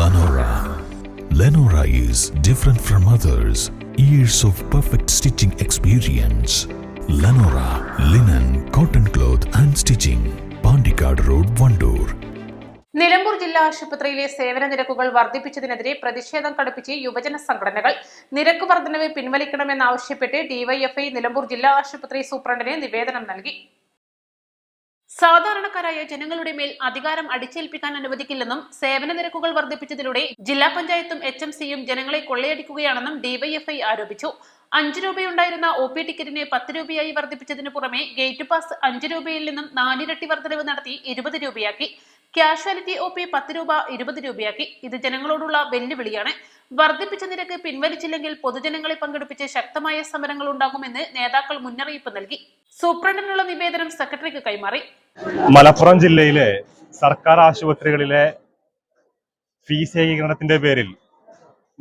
Lenora. Lenora is different from others. Years of perfect stitching experience. Lenora linen, cotton cloth and stitching. Pandikad Road, Vandoor. Nilambur ജില്ലാ ആശുപത്രിയിലെ സേവന നിരക്കുകൾ വർദ്ധിപ്പിച്ചതിനെതിരെ പ്രതിഷേധം കടുപ്പിച്ച് യുവജന സംഘടനകൾ നിരക്ക് വർധനവ് പിൻവലിക്കണമെന്നാവശ്യപ്പെട്ട് ഡിവൈഎഫ്ഐ നിലമ്പൂർ ജില്ലാ ആശുപത്രി സൂപ്രണ്ടിന് നിവേദനം നൽകി. സാധാരണക്കാരായ ജനങ്ങളുടെ മേൽ അധികാരം അടിച്ചേൽപ്പിക്കാൻ അനുവദിക്കില്ലെന്നും സേവന നിരക്കുകൾ വർദ്ധിപ്പിച്ചതിലൂടെ ജില്ലാ പഞ്ചായത്തും HMCയും ജനങ്ങളെ കൊള്ളയടിക്കുകയാണെന്നും ഡിവൈഎഫ്ഐ ആരോപിച്ചു. 5 രൂപയുണ്ടായിരുന്ന OP ടിക്കറ്റിന് 10 രൂപയായി വർദ്ധിപ്പിച്ചതിനു പുറമെ ഗേറ്റ് പാസ് 5 രൂപയിൽ നിന്നും 4 ഇരട്ടി വർധനവ് നടത്തി 20 രൂപയാക്കി. കാഷ്വാലിറ്റി OP 10 രൂപ 20 രൂപയാക്കി. ഇത് ജനങ്ങളോടുള്ള വെല്ലുവിളിയാണ്. വർദ്ധിപ്പിച്ച നിരക്ക് പിൻവലിച്ചില്ലെങ്കിൽ പൊതുജനങ്ങളെ പങ്കെടുപ്പിച്ച് ശക്തമായ സമരങ്ങൾ ഉണ്ടാകുമെന്ന് നേതാക്കൾ മുന്നറിയിപ്പ് നൽകി. സൂപ്രണ്ടിനുള്ള നിവേദനം സെക്രട്ടറിക്ക് കൈമാറി. മലപ്പുറം ജില്ലയിലെ സർക്കാർ ആശുപത്രികളിലെ ഫീസ് ഏകീകരണത്തിന്റെ പേരിൽ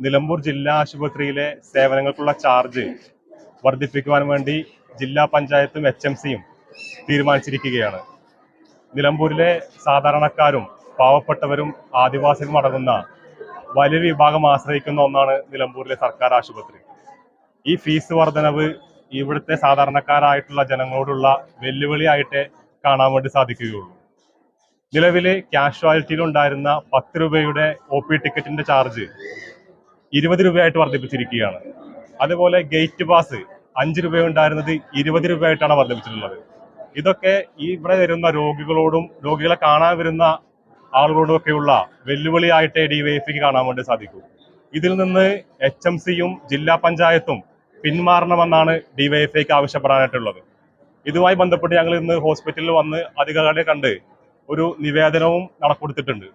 നിലമ്പൂർ ജില്ലാ ആശുപത്രിയിലെ സേവനങ്ങൾക്കുള്ള ചാർജ് വർദ്ധിപ്പിക്കുവാൻ വേണ്ടി ജില്ലാ പഞ്ചായത്തും HMCയും തീരുമാനിച്ചിരിക്കുകയാണ്. നിലമ്പൂരിലെ സാധാരണക്കാരും പാവപ്പെട്ടവരും ആദിവാസികളും അടങ്ങുന്ന വലിയൊരു വിഭാഗം ആശ്രയിക്കുന്ന ഒന്നാണ് നിലമ്പൂരിലെ സർക്കാർ ആശുപത്രി. ഈ ഫീസ് വർധനവ് ഇവിടുത്തെ സാധാരണക്കാരായിട്ടുള്ള ജനങ്ങളോടുള്ള വെല്ലുവിളിയായിട്ട് കാണാൻ വേണ്ടി സാധിക്കുകയുള്ളൂ. നിലവിൽ കാഷ്വാലിറ്റിയിലുണ്ടായിരുന്ന 10 രൂപയുടെ OP ടിക്കറ്റിന്റെ ചാർജ് 20 രൂപയായിട്ട് വർദ്ധിപ്പിച്ചിരിക്കുകയാണ്. അതുപോലെ ഗേറ്റ് പാസ് 5 രൂപയുണ്ടായിരുന്നത് 20 രൂപയായിട്ടാണ് വർദ്ധിപ്പിച്ചിട്ടുള്ളത്. ഇതൊക്കെ ഇവിടെ വരുന്ന രോഗികളോടും രോഗികളെ കാണാൻ വരുന്ന ആളുകളോടും ഒക്കെയുള്ള വെല്ലുവിളിയായിട്ട് DYFIക്ക് കാണാൻ വേണ്ടി സാധിക്കും. ഇതിൽ നിന്ന് HMCയും ജില്ലാ പഞ്ചായത്തും പിന്മാറണമെന്നാണ് DYFIക്ക് ആവശ്യപ്പെടാനായിട്ടുള്ളത്. ഇതുമായി ബന്ധപ്പെട്ട് ഞങ്ങൾ ഇന്ന് ഹോസ്പിറ്റലിൽ വന്ന് അധികാരികളെ കണ്ട് ഒരു നിവേദനവും നടക്കൊടുത്തിട്ടുണ്ട്.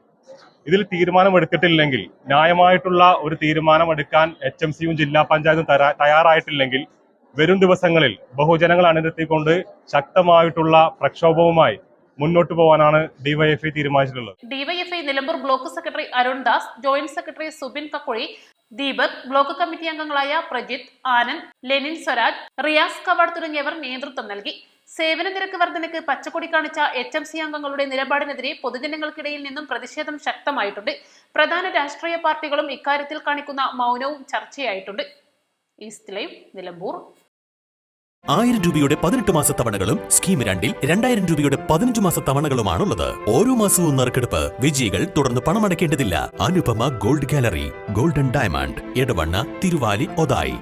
ഇതിൽ തീരുമാനമെടുത്തിട്ടില്ലെങ്കിൽ, ന്യായമായിട്ടുള്ള ഒരു തീരുമാനമെടുക്കാൻ HMCയും ജില്ലാ പഞ്ചായത്തും തയ്യാറായിട്ടില്ലെങ്കിൽ വരും ദിവസങ്ങളിൽ ബഹുജനങ്ങൾ അണിനിരത്തിക്കൊണ്ട് ശക്തമായിട്ടുള്ള പ്രക്ഷോഭവുമായി മുന്നോട്ട് പോകാനാണ് DYFI തീരുമാനിച്ചിട്ടുള്ളത്. DYFI Nilambur block secretary Arun Das, joint secretary Subin Kakkuzhi, Deepak, block committee അംഗങ്ങളായ പ്രജിത്ത്, ആനന്ദ്, ലെനിൻ സ്വരാജ്, റിയാസ് കവാഡ് തുടങ്ങിയവർ നേതൃത്വം നൽകി. സേവന നിരക്ക് വർധനയ്ക്ക് പച്ചക്കൊടി കാണിച്ച HMC അംഗങ്ങളുടെ നിലപാടിനെതിരെ പൊതുജനങ്ങൾക്കിടയിൽ നിന്നും പ്രതിഷേധം ശക്തമായിട്ടുണ്ട്. പ്രധാന രാഷ്ട്രീയ പാർട്ടികളും ഇക്കാര്യത്തിൽ കാണിക്കുന്ന മൗനവും ചർച്ചയായിട്ടുണ്ട്. East Live, Nilambur. 1000 രൂപയുടെ 18 മാസ തവണകളും സ്കീം 2-ൽ 2000 രൂപയുടെ 15 മാസ തവണകളുമാണുള്ളത്. ഓരോ മാസവും നറുക്കെടുപ്പ്. വിജയികൾ തുടർന്ന് പണമടയ്ക്കേണ്ടതില്ല. Anupama gold gallery, golden diamond, Edavanna, Thiruvali, Othayi.